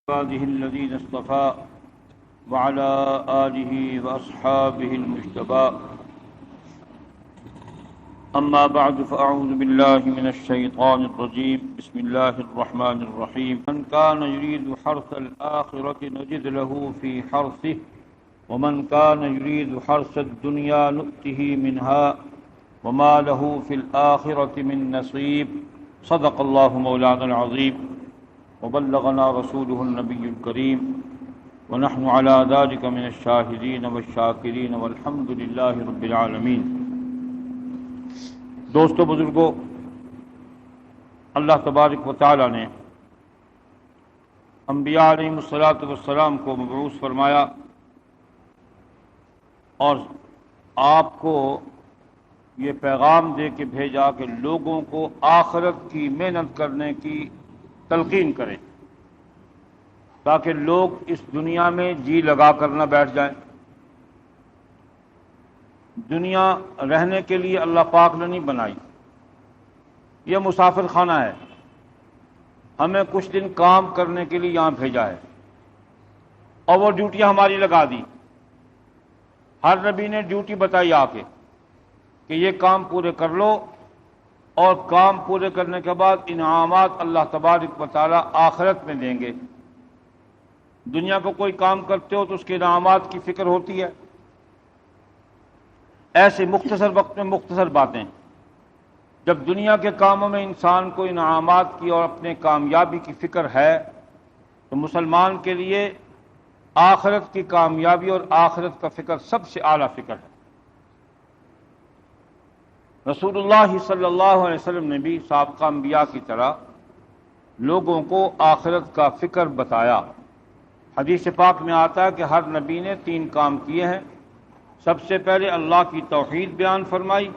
عباده الذين اصطفى وعلى آله وأصحابه المجتبى أما بعد فأعوذ بالله من الشيطان الرجيم بسم الله الرحمن الرحيم من كان يريد حرث الآخرة نجد له في حرثه ومن كان يريد حرث الدنيا نؤته منها وما له في الآخرة من نصيب صدق الله مولانا العظيم وبلغنا رسوله النبي الكريم ونحن على ذلك من الشاهدين والشاكرين والحمد لله رب العالمين۔ دوستو بزرگو، اللہ تبارک و تعالی نے انبیاء علیہم الصلاۃ والسلام کو مبعوث فرمایا اور آپ کو یہ پیغام دے کے بھیجا کہ لوگوں کو آخرت کی محنت کرنے کی تلقین کریں تاکہ لوگ اس دنیا میں جی لگا کر نہ بیٹھ جائیں۔ دنیا رہنے کے لیے اللہ پاک نے نہیں بنائی، یہ مسافر خانہ ہے، ہمیں کچھ دن کام کرنے کے لیے یہاں بھیجا ہے اور وہ ڈیوٹیاں ہماری لگا دی۔ ہر نبی نے ڈیوٹی بتائی آ کے کہ یہ کام پورے کر لو، اور کام پورے کرنے کے بعد انعامات اللہ تبارک و تعالی آخرت میں دیں گے۔ دنیا کو کوئی کام کرتے ہو تو اس کے انعامات کی فکر ہوتی ہے، ایسے مختصر وقت میں مختصر باتیں۔ جب دنیا کے کاموں میں انسان کو انعامات کی اور اپنے کامیابی کی فکر ہے تو مسلمان کے لیے آخرت کی کامیابی اور آخرت کا فکر سب سے اعلیٰ فکر ہے۔ رسول اللہ صلی اللہ علیہ وسلم نے بھی سابقہ انبیاء کی طرح لوگوں کو آخرت کا فکر بتایا۔ حدیث پاک میں آتا ہے کہ ہر نبی نے 3 کام کیے ہیں۔ سب سے پہلے اللہ کی توحید بیان فرمائی،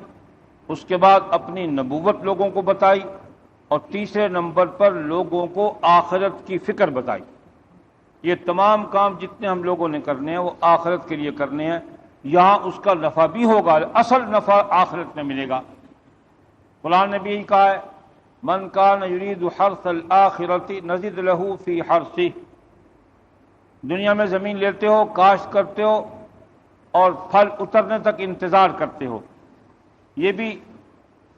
اس کے بعد اپنی نبوت لوگوں کو بتائی، اور تیسرے نمبر پر لوگوں کو آخرت کی فکر بتائی۔ یہ تمام کام جتنے ہم لوگوں نے کرنے ہیں وہ آخرت کے لیے کرنے ہیں، یہاں اس کا نفع بھی ہوگا، اصل نفع آخرت میں ملے گا۔ قرآن نے بھی یہی کہا ہے، من کان یرید حرث الآخرۃ نزد لہ فی حرثہ۔ دنیا میں زمین لیتے ہو، کاشت کرتے ہو اور پھل اترنے تک انتظار کرتے ہو۔ یہ بھی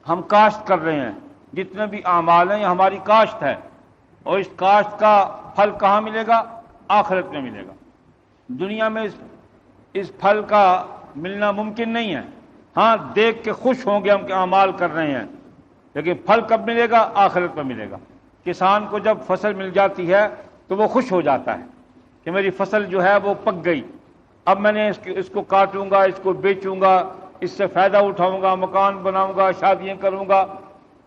ہم کاشت کر رہے ہیں، جتنے بھی اعمال ہیں یہ ہماری کاشت ہے، اور اس کاشت کا پھل کہاں ملے گا؟ آخرت میں ملے گا۔ دنیا میں اس پھل کا ملنا ممکن نہیں ہے۔ ہاں، دیکھ کے خوش ہوں گے ہم کہ اعمال کر رہے ہیں، لیکن پھل کب ملے گا؟ آخرت میں ملے گا۔ کسان کو جب فصل مل جاتی ہے تو وہ خوش ہو جاتا ہے کہ میری فصل جو ہے وہ پک گئی، اب میں نے اس کو کاٹوں گا، اس کو بیچوں گا، اس سے فائدہ اٹھاؤں گا، مکان بناؤں گا، شادیاں کروں گا۔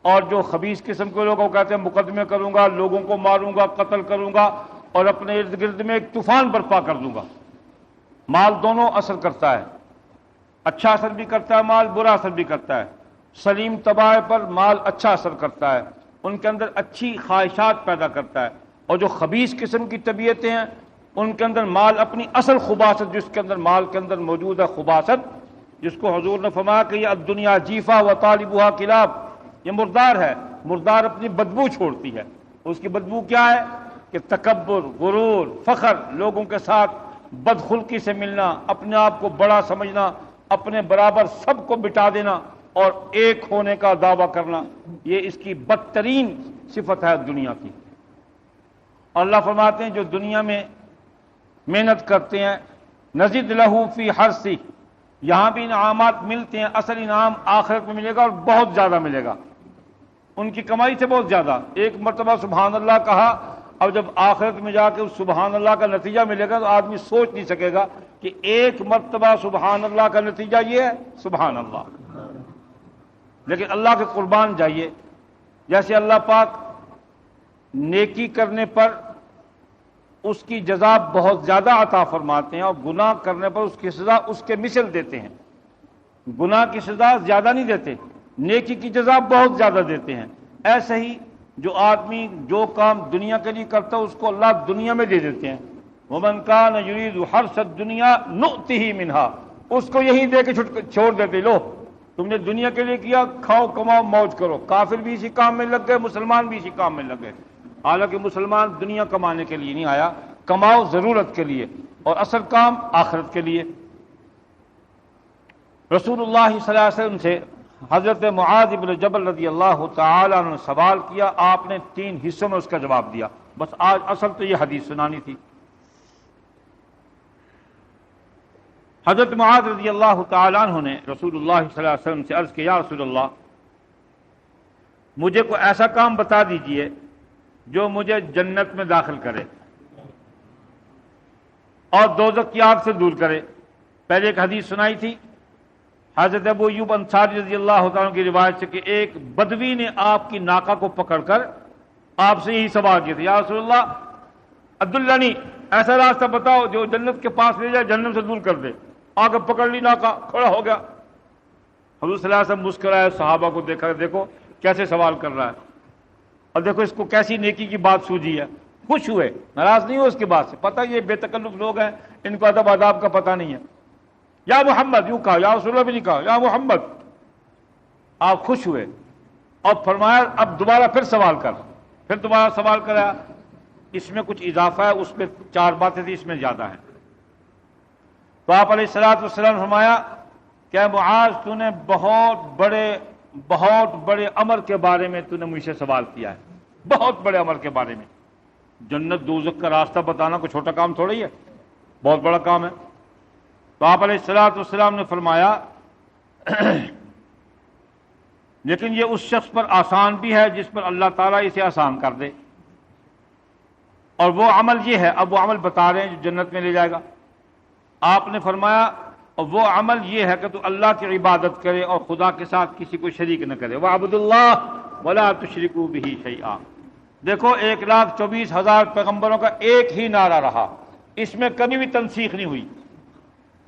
اور جو خبیث قسم کے لوگ وہ کہتے ہیں مقدمے کروں گا، لوگوں کو ماروں گا، قتل کروں گا، اور اپنے ارد گرد میں ایک طوفان برپا کر دوں گا۔ مال دونوں اثر کرتا ہے، اچھا اثر بھی کرتا ہے، مال برا اثر بھی کرتا ہے۔ سلیم طبع پر مال اچھا اثر کرتا ہے، ان کے اندر اچھی خواہشات پیدا کرتا ہے، اور جو خبیث قسم کی طبیعتیں ہیں ان کے اندر مال اپنی اصل خباثت، جس کے اندر مال کے اندر موجود ہے خباثت، جس کو حضور نے فرمایا کہ یہ الدنیا جیفا و طالبها کلاب، یہ مردار ہے، مردار اپنی بدبو چھوڑتی ہے۔ اس کی بدبو کیا ہے؟ کہ تکبر، غرور، فخر، لوگوں کے ساتھ بدخلقی سے ملنا، اپنے آپ کو بڑا سمجھنا، اپنے برابر سب کو بٹا دینا اور ایک ہونے کا دعویٰ کرنا، یہ اس کی بدترین صفت ہے دنیا کی۔ اللہ فرماتے ہیں جو دنیا میں محنت کرتے ہیں، نزد لہ فی حرثہ، یہاں بھی انعامات ملتے ہیں، اصل انعام آخرت میں ملے گا اور بہت زیادہ ملے گا، ان کی کمائی سے بہت زیادہ۔ ایک مرتبہ سبحان اللہ کہا، اب جب آخرت میں جا کے اس سبحان اللہ کا نتیجہ ملے گا تو آدمی سوچ نہیں سکے گا کہ ایک مرتبہ سبحان اللہ کا نتیجہ یہ ہے، سبحان اللہ۔ لیکن اللہ کے قربان جائیے، جیسے اللہ پاک نیکی کرنے پر اس کی جزا بہت زیادہ عطا فرماتے ہیں اور گناہ کرنے پر اس کی سزا اس کے مثل دیتے ہیں۔ گناہ کی سزا زیادہ نہیں دیتے، نیکی کی جزا بہت زیادہ دیتے ہیں۔ ایسے ہی جو آدمی جو کام دنیا کے لیے کرتا ہے اس کو اللہ دنیا میں دے دیتے ہیں۔ وَمَنْ كَانَ يُرِيدُ حَرْثَ الدُّنْيَا نُؤْتِهِ مِنْهَا، اس کو یہی دے کے چھوڑ دیتے، لو تم نے دنیا کے لیے کیا، کھاؤ کماؤ موج کرو۔ کافر بھی اسی کام میں لگ گئے، مسلمان بھی اسی کام میں لگ گئے۔ حالانکہ مسلمان دنیا کمانے کے لیے نہیں آیا، کماؤ ضرورت کے لیے اور اصل کام آخرت کے لیے۔ رسول اللہ صلی اللہ علیہ وسلم سے حضرت معاذ بن جبل رضی اللہ تعالی عنہ نے سوال کیا، آپ نے 3 حصوں میں اس کا جواب دیا۔ بس آج اصل تو یہ حدیث سنانی تھی۔ حضرت معاذ رضی اللہ تعالی عنہ نے رسول اللہ صلی اللہ علیہ وسلم سے عرض کیا، یا رسول اللہ مجھے کوئی ایسا کام بتا دیجئے جو مجھے جنت میں داخل کرے اور دوزخ کی آگ سے دور کرے۔ پہلے ایک حدیث سنائی تھی حضرت ابو ایوب انصاری رضی اللہ تعالیٰ کی روایت سے کہ ایک بدوی نے آپ کی ناکہ کو پکڑ کر آپ سے یہی سوال کیا تھا، یا رسول اللہ عبداللہ ایسا راستہ بتاؤ جو جنت کے پاس لے جائے، جنت سے دور کر دے۔ آگے پکڑ لی ناکہ، کھڑا ہو گیا۔ حضور صلی اللہ علیہ وسلم مسکرائے، صحابہ کو دیکھا، دیکھو کیسے سوال کر رہا ہے اور دیکھو اس کو کیسی نیکی کی بات سوجی ہے۔ خوش ہوئے، ناراض نہیں ہوئے اس کی بات سے، پتہ یہ بے تکلف لوگ ہیں، ان کو ادب آداب کا پتہ نہیں ہے۔ یا محمد یوں کہا، یا رسول اللہ بھی نہیں کہا، یا محمد۔ آپ خوش ہوئے اور فرمایا اب دوبارہ پھر سوال کر۔ پھر دوبارہ سوال کرا، اس میں کچھ اضافہ ہے، اس میں 4 باتیں تھیں، اس میں زیادہ ہیں۔ تو آپ علیہ الصلوۃ والسلام فرمایا کہ معاذ تو نے بہت بڑے امر کے بارے میں تو نے مجھ سے سوال کیا ہے، بہت بڑے امر کے بارے میں۔ جنت دوزخ کا راستہ بتانا کوئی چھوٹا کام تھوڑی ہے، بہت بڑا کام ہے۔ تو آپ علیہ الصلوۃ والسلام نے فرمایا لیکن یہ اس شخص پر آسان بھی ہے جس پر اللہ تعالیٰ اسے آسان کر دے، اور وہ عمل یہ ہے، اب وہ عمل بتا رہے ہیں جو جنت میں لے جائے گا۔ آپ نے فرمایا اور وہ عمل یہ ہے کہ تو اللہ کی عبادت کرے اور خدا کے ساتھ کسی کو شریک نہ کرے۔ وَاعْبُدُوا اللَّهَ وَلَا تُشْرِكُوا بِهِ شَيْئًا۔ دیکھو 1,24,000 پیغمبروں کا ایک ہی نعرہ رہا، اس میں کبھی بھی تنسیخ نہیں ہوئی،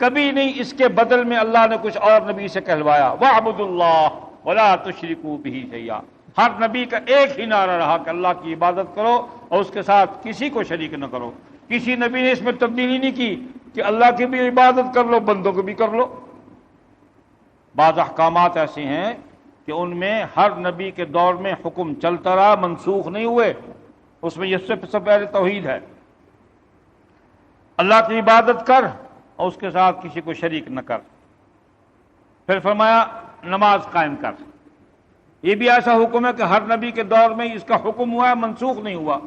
کبھی نہیں اس کے بدل میں اللہ نے کچھ اور نبی سے کہلوایا، وَاعْبُدُوا اللَّهَ وَلَا تُشْرِكُوا بِهِ شَيْئًا۔ ہر نبی کا ایک ہی نعرہ رہا کہ اللہ کی عبادت کرو اور اس کے ساتھ کسی کو شریک نہ کرو۔ کسی نبی نے اس میں تبدیلی نہیں کی کہ اللہ کی بھی عبادت کر لو، بندوں کو بھی کر لو۔ بعض احکامات ایسے ہیں کہ ان میں ہر نبی کے دور میں حکم چلتا رہا، منسوخ نہیں ہوئے، اس میں یہ سب سے پہلے توحید ہے، اللہ کی عبادت کر اور اس کے ساتھ کسی کو شریک نہ کر۔ پھر فرمایا نماز قائم کر۔ یہ بھی ایسا حکم ہے کہ ہر نبی کے دور میں اس کا حکم ہوا ہے، منسوخ نہیں ہوا،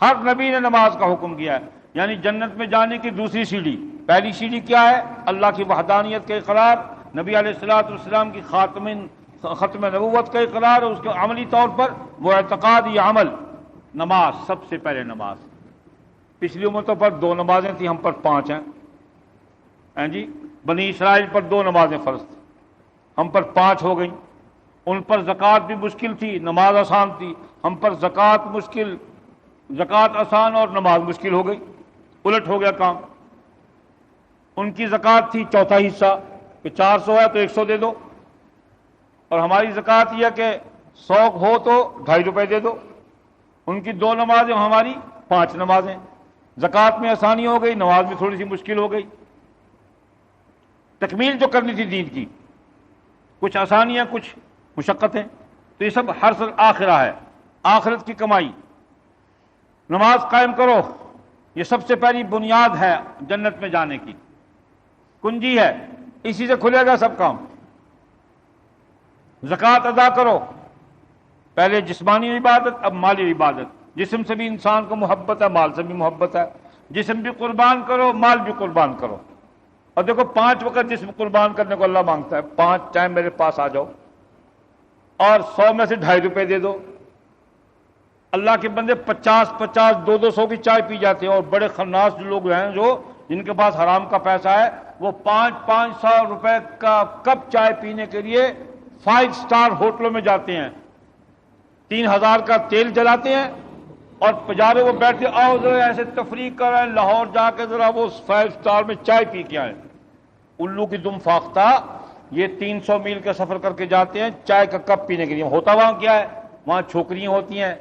ہر نبی نے نماز کا حکم کیا ہے۔ یعنی جنت میں جانے کی دوسری سیڑھی، پہلی سیڑھی کیا ہے؟ اللہ کی وحدانیت کا اقرار، نبی علیہ الصلوۃ والسلام کی ختم نبوت کا اقرار، اور اس کے عملی طور پر وہ اعتقاد یا عمل۔ نماز سب سے پہلے نماز، پچھلی امتوں پر 2 نمازیں تھیں، ہم پر 5 ہیں جی۔ بنی اسرائیل پر 2 نمازیں فرض تھیں، ہم پر 5 ہو گئیں۔ ان پر زکوٰۃ بھی مشکل تھی، نماز آسان تھی، ہم پر زکوٰۃ مشکل، زکوٰۃ آسان اور نماز مشکل ہو گئی، الٹ ہو گیا کام۔ ان کی زکوٰۃ تھی چوتھا حصہ کہ 400 ہے تو 100 دے دو، اور ہماری زکوٰۃ یہ کہ 100 ہو تو 2.5 روپے دے دو۔ ان کی 2 نمازیں، ہماری 5 نمازیں۔ زکوٰۃ میں آسانی ہو گئی، نماز میں تھوڑی سی مشکل ہو گئی۔ تکمیل جو کرنی تھی دین کی، کچھ آسانیاں کچھ مشقتیں، تو یہ سب حرص الآخرہ ہے، آخرت کی کمائی۔ نماز قائم کرو، یہ سب سے پہلی بنیاد ہے جنت میں جانے کی، کنجی ہے، اسی سے کھلے گا سب کام۔ زکوٰۃ ادا کرو، پہلے جسمانی عبادت، اب مالی عبادت۔ جسم سے بھی انسان کو محبت ہے، مال سے بھی محبت ہے، جسم بھی قربان کرو، مال بھی قربان کرو۔ اور دیکھو 5 وقت جسم قربان کرنے کو اللہ مانگتا ہے، 5 ٹائم میرے پاس آ جاؤ اور 100 میں سے 2.5 روپے دے دو۔ اللہ کے بندے 50 200 کی چائے پی جاتے ہیں، اور بڑے خناس جو لوگ ہیں، جو جن کے پاس حرام کا پیسہ ہے، وہ 500 روپے کا کپ چائے پینے کے لیے 5 اسٹار ہوٹلوں میں جاتے ہیں، 3000 کا تیل جلاتے ہیں اور پجارے وہ بیٹھتے، آؤ ذرا ایسے تفریح کریں، لاہور جا کے ذرا وہ 5 اسٹار میں چائے پی کے آئیں۔ الو کی دم فاختہ، یہ 300 میل کا سفر کر کے جاتے ہیں چائے کا کپ پینے کے لیے۔ ہوتا وہاں کیا ہے؟ وہاں چھوکریاں ہوتی ہیں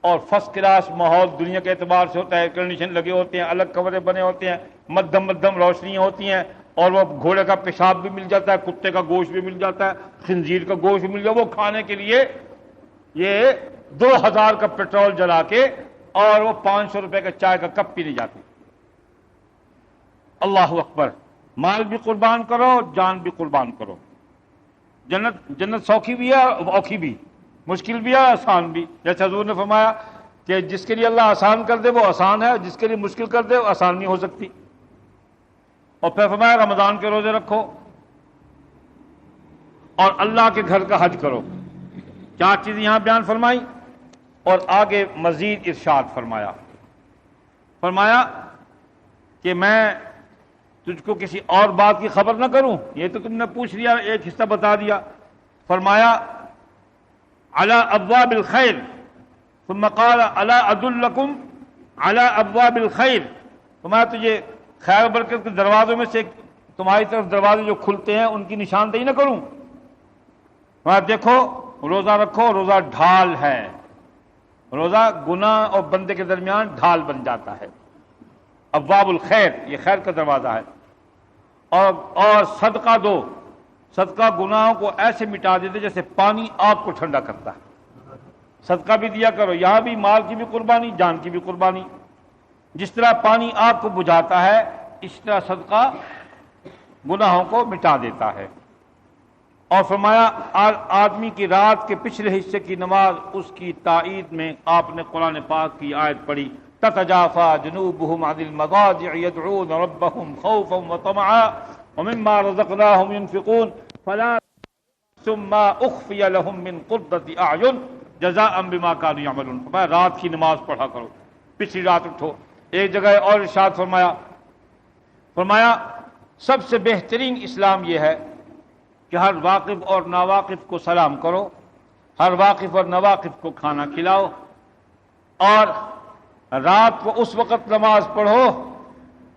اور فرسٹ کلاس ماحول دنیا کے اعتبار سے ہوتا ہے، ایئر کنڈیشن لگے ہوتے ہیں، الگ کمرے بنے ہوتے ہیں، مدھم روشنیاں ہوتی ہیں، اور وہ گھوڑے کا پیشاب بھی مل جاتا ہے، کتے کا گوشت بھی مل جاتا ہے، خنزیر کا گوشت بھی مل جاتا ہے۔ وہ کھانے کے لیے یہ 2000 کا پیٹرول جلا کے اور وہ 500 روپے کا چائے کا کپ پینے جاتے. اللہ اکبر. مال بھی قربان کرو، جان بھی قربان کرو. جنت سوکھی بھی ہے اور اوکھی بھی، مشکل بھی ہے آسان بھی. جیسے حضور نے فرمایا کہ جس کے لیے اللہ آسان کر دے وہ آسان ہے، جس کے لیے مشکل کر دے وہ آسان نہیں ہو سکتی. اور پھر فرمایا رمضان کے روزے رکھو اور اللہ کے گھر کا حج کرو. 4 چیزیں یہاں بیان فرمائی اور آگے مزید ارشاد فرمایا. فرمایا کہ میں تجھ کو کسی اور بات کی خبر نہ کروں، یہ تو تم نے پوچھ لیا، ایک حصہ بتا دیا. فرمایا علی ابواب الخیر، ثم قال الا ادلکم علی ابواب الخیر. فرمایا تجھے خیر و برکت کے دروازوں میں سے تمہاری طرف دروازے جو کھلتے ہیں ان کی نشاندہی نہ کروں؟ فرمایا دیکھو روزہ رکھو، روزہ ڈھال ہے. روزہ گناہ اور بندے کے درمیان ڈھال بن جاتا ہے. ابواب الخیر یہ خیر کا دروازہ ہے. اور صدقہ دو، صدقہ گناہوں کو ایسے مٹا دیتے جیسے پانی آگ کو ٹھنڈا کرتا ہے. صدقہ بھی دیا کرو، یہاں بھی مال کی بھی قربانی، جان کی بھی قربانی. جس طرح پانی آگ کو بجھاتا ہے اس طرح صدقہ گناہوں کو مٹا دیتا ہے. اور فرمایا آدمی کی رات کے پچھلے حصے کی نماز، اس کی تائید میں آپ نے قرآن پاک کی آیت پڑھی تتجافى جنوبهم عن المضاجع يدعون ربهم خوفا وطمعا ومما رزقناهم ينفقون فلا ثم اخفي لهم من قرة اعين جزاء بما كانوا يعملون. فرمایا رات کی نماز پڑھا کرو، پچھلی رات اٹھو. ایک جگہ اور ارشاد فرمایا سب سے بہترین اسلام یہ ہے کہ ہر واقف اور ناواقف کو سلام کرو، ہر واقف اور ناواقف کو کھانا کھلاؤ، اور رات کو اس وقت نماز پڑھو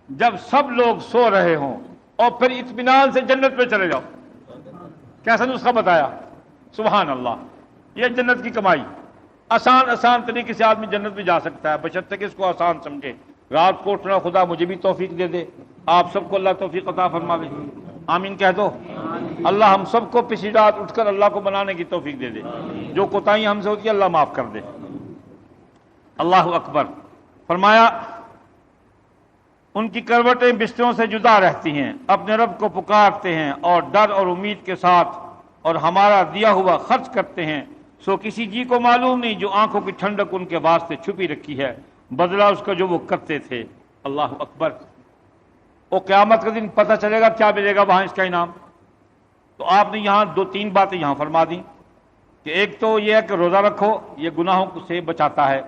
جب سب لوگ سو رہے ہوں، اور پھر اطمینان سے جنت پہ چلے جاؤ. کیسا نسخہ بتایا؟ سبحان اللہ. یہ جنت کی کمائی. آسان طریقے سے آدمی جنت میں جا سکتا ہے بشرطے کہ اس کو آسان سمجھے. رات کو اٹھنا خدا مجھے بھی توفیق دے دے، آپ سب کو اللہ توفیق عطا فرماوے. آمین کہہ دو. اللہ ہم سب کو پچھلی رات اٹھ کر اللہ کو بنانے کی توفیق دے دے. جو کوتاہیاں ہم سے ہوتی ہے اللہ معاف کر دے. اللہ اکبر. فرمایا ان کی کروٹیں بستروں سے جدا رہتی ہیں، اپنے رب کو پکارتے ہیں اور ڈر اور امید کے ساتھ، اور ہمارا دیا ہوا خرچ کرتے ہیں. سو کسی جی کو معلوم نہیں جو آنکھوں کی ٹھنڈک ان کے واسطے چھپی رکھی ہے، بدلہ اس کا جو وہ کرتے تھے. اللہ اکبر. وہ قیامت کے دن پتہ چلے گا کیا ملے گا وہاں اس کا انعام. تو آپ نے یہاں 2-3 باتیں یہاں فرما دیں کہ ایک تو یہ ہے کہ روزہ رکھو، یہ گناہوں سے بچاتا ہے.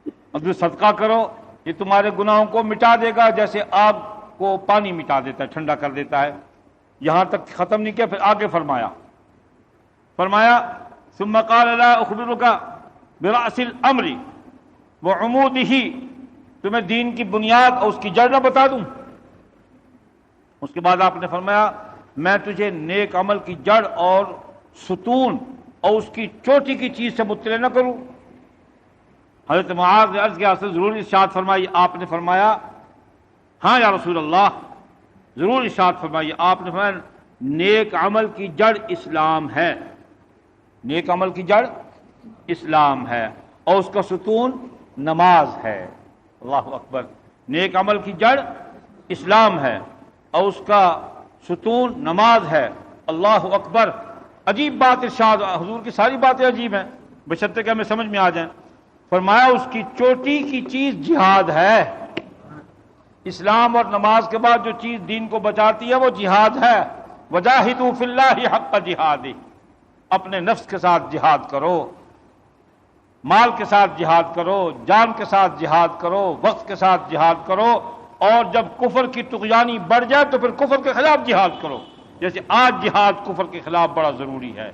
اور صدقہ کرو، یہ تمہارے گناہوں کو مٹا دے گا جیسے آگ کو پانی مٹا دیتا ہے، ٹھنڈا کر دیتا ہے. یہاں تک ختم نہیں کیا، پھر آگے فرمایا ثم قال لا اخبرك برأس الامر وعموده. تمہیں دین کی بنیاد اور اس کی جڑ نہ بتا دوں؟ اس کے بعد آپ نے فرمایا میں تجھے نیک عمل کی جڑ اور ستون اور اس کی چوٹی کی چیز سے مطلع نہ کروں؟ حضرت معاذ نے عرض کیا ضرور ارشاد فرمائی. آپ نے فرمایا ہاں یا رسول اللہ ضرور ارشاد فرمائیے. آپ نے فرمایا نیک عمل کی جڑ اسلام ہے. نیک عمل کی جڑ اسلام ہے اور اس کا ستون نماز ہے. اللہ اکبر. نیک عمل کی جڑ اسلام ہے اور اس کا ستون نماز ہے. اللہ اکبر. عجیب بات ارشاد. حضور کی ساری باتیں عجیب ہیں بشرطے کہ ہمیں سمجھ میں آ جائیں. فرمایا اس کی چوٹی کی چیز جہاد ہے. اسلام اور نماز کے بعد جو چیز دین کو بچاتی ہے وہ جہاد ہے. وجاہدوا فی اللہ حق جہادہ. اپنے نفس کے ساتھ جہاد کرو، مال کے ساتھ جہاد کرو، جان کے ساتھ جہاد کرو، وقت کے ساتھ جہاد کرو، اور جب کفر کی طغیانی بڑھ جائے تو پھر کفر کے خلاف جہاد کرو. جیسے آج جہاد کفر کے خلاف بڑا ضروری ہے.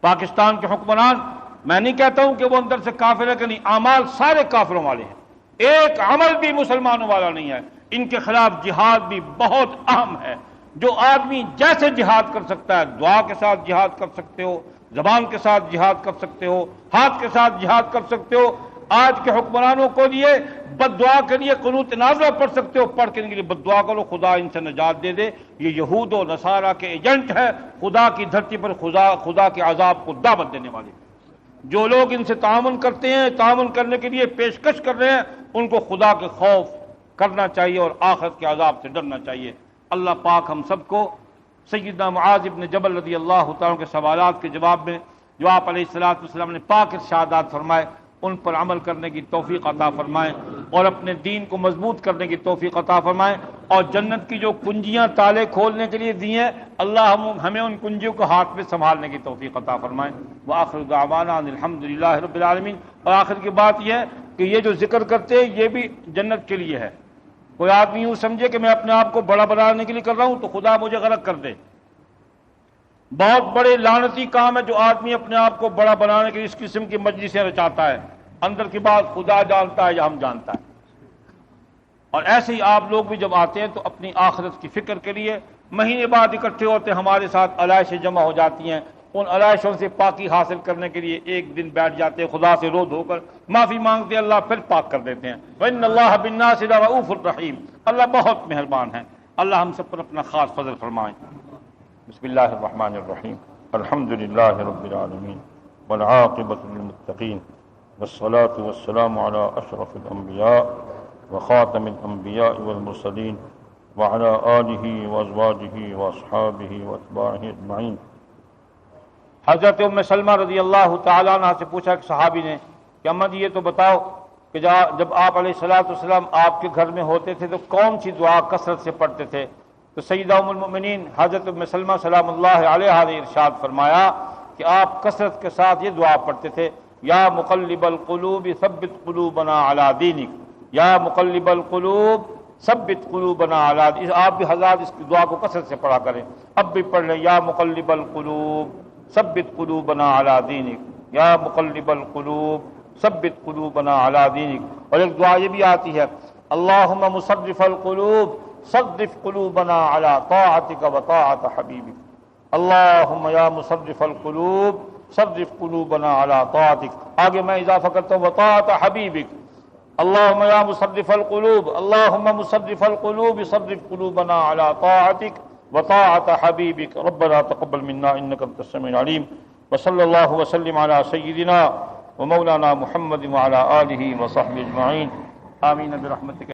پاکستان کے حکمران، میں نہیں کہتا ہوں کہ وہ اندر سے کافر ہے کہ نہیں، اعمال سارے کافروں والے ہیں، ایک عمل بھی مسلمانوں والا نہیں ہے. ان کے خلاف جہاد بھی بہت اہم ہے. جو آدمی جیسے جہاد کر سکتا ہے، دعا کے ساتھ جہاد کر سکتے ہو، زبان کے ساتھ جہاد کر سکتے ہو، ہاتھ کے ساتھ جہاد کر سکتے ہو. آج کے حکمرانوں کو لیے بد دعا کے لیے قنوت نازلہ پڑھ سکتے ہو، پڑھ کے ان کے لیے بد دعا کرو خدا ان سے نجات دے دے. یہ یہود و نصارہ کے ایجنٹ ہے، خدا کی دھرتی پر خدا کے عذاب کو دعوت دینے والے. جو لوگ ان سے تعاون کرتے ہیں، تعاون کرنے کے لیے پیشکش کر رہے ہیں، ان کو خدا کے خوف کرنا چاہیے اور آخرت کے عذاب سے ڈرنا چاہیے۔ اللہ پاک ہم سب کو سیدنا معاذ ابن جبل رضی اللہ تعالیٰ کے سوالات کے جواب میں جو آپ علیہ الصلوۃ والسلام نے پاک ارشادات فرمائے ان پر عمل کرنے کی توفیق عطا فرمائیں، اور اپنے دین کو مضبوط کرنے کی توفیق عطا فرمائیں، اور جنت کی جو کنجیاں تالے کھولنے کے لیے دی ہیں اللہ ہمیں ان کنجیوں کو ہاتھ میں سنبھالنے کی توفیق عطا فرمائیں۔ وآخر دعوانا ان الحمدللہ رب العالمین۔ اور آخر کی بات یہ ہے کہ یہ جو ذکر کرتے ہیں یہ بھی جنت کے لیے ہے۔ کوئی آدمی یوں سمجھے کہ میں اپنے آپ کو بڑا بنانے کے لیے کر رہا ہوں تو خدا مجھے غرق کر دے۔ بہت بڑے لعنتی کام ہے جو آدمی اپنے آپ کو بڑا بنانے کے لیے اس قسم کی مجلسیں رچاتا ہے، اندر کی بات خدا جانتا ہے یا ہم جانتا ہے۔ اور ایسے ہی آپ لوگ بھی جب آتے ہیں تو اپنی آخرت کی فکر کے لیے مہینے بعد اکٹھے ہوتے ہیں، ہمارے ساتھ علائشیں جمع ہو جاتی ہیں، ان علائشوں سے پاکی حاصل کرنے کے لیے ایک دن بیٹھ جاتے ہیں، خدا سے رو دھو کر معافی مانگتے ہیں، اللہ پھر پاک کر دیتے ہیں۔ وَإِنَّ اللَّهَ بِالنَّاسِ لَرَءُوفٌ رَحِيمٌ۔ اللہ بہت مہربان ہے، اللہ ہم سب پر اپنا خاص فضل فرمائیں۔ بسم اللہ الرحمن الرحیم، الحمد للہ رب العالمین والعاقبۃ للمتقین والصلاة والسلام علی اشرف الانبیاء وخاتم الانبیاء والمرسلین وعلی آلہ وازواجہ واصحابہ واتباعہ اجمعین۔ حضرت ام سلمہ رضی اللہ تعالیٰ عنہ سے پوچھا کہ صحابی نے کہ اماں جی یہ تو بتاؤ کہ جب آپ علیہ الصلوۃ والسلام آپ کے گھر میں ہوتے تھے تو کون سی دعا کثرت سے پڑھتے تھے؟ تو سیدہ ام المؤمنین حضرت ام سلمہ سلام اللہ علیہا نے ارشاد فرمایا کہ آپ کثرت کے ساتھ یہ دعا پڑھتے تھے، یا مقلب القلوب ثبت قلوبنا علی دینک، یا مقلب القلوب ثبت قلوبنا علی دینک۔ آپ بھی حضرات اس دعا کو کثرت سے پڑھا کریں، اب بھی پڑھ لیں، یا مقلب القلوب ثبت قلوبنا علی دینک، یا مقلب القلوب ثبت قلوبنا علی دینک۔ اور ایک دعا یہ بھی آتی ہے، اللہم مصرف القلوب صرف قلوبنا علی طاعتک وطاعت حبیبک۔ اللہم یا مصرف القلوب صرف قلوبنا علی طاعتک، آگے میں اضافہ کرتا ہوں وطاعت حبیبک۔ اللہم یا مصرف القلوب، اللہم مصرف القلوب صرف قلوبنا علی طاعتک وطاعت حبیبک۔ ربنا تقبل منا انک انت السمیع العلیم، وصلی اللہ وسلم علی سیدنا ومولانا محمد وعلی آلہ وصحبہ اجمعین، آمین برحمتک۔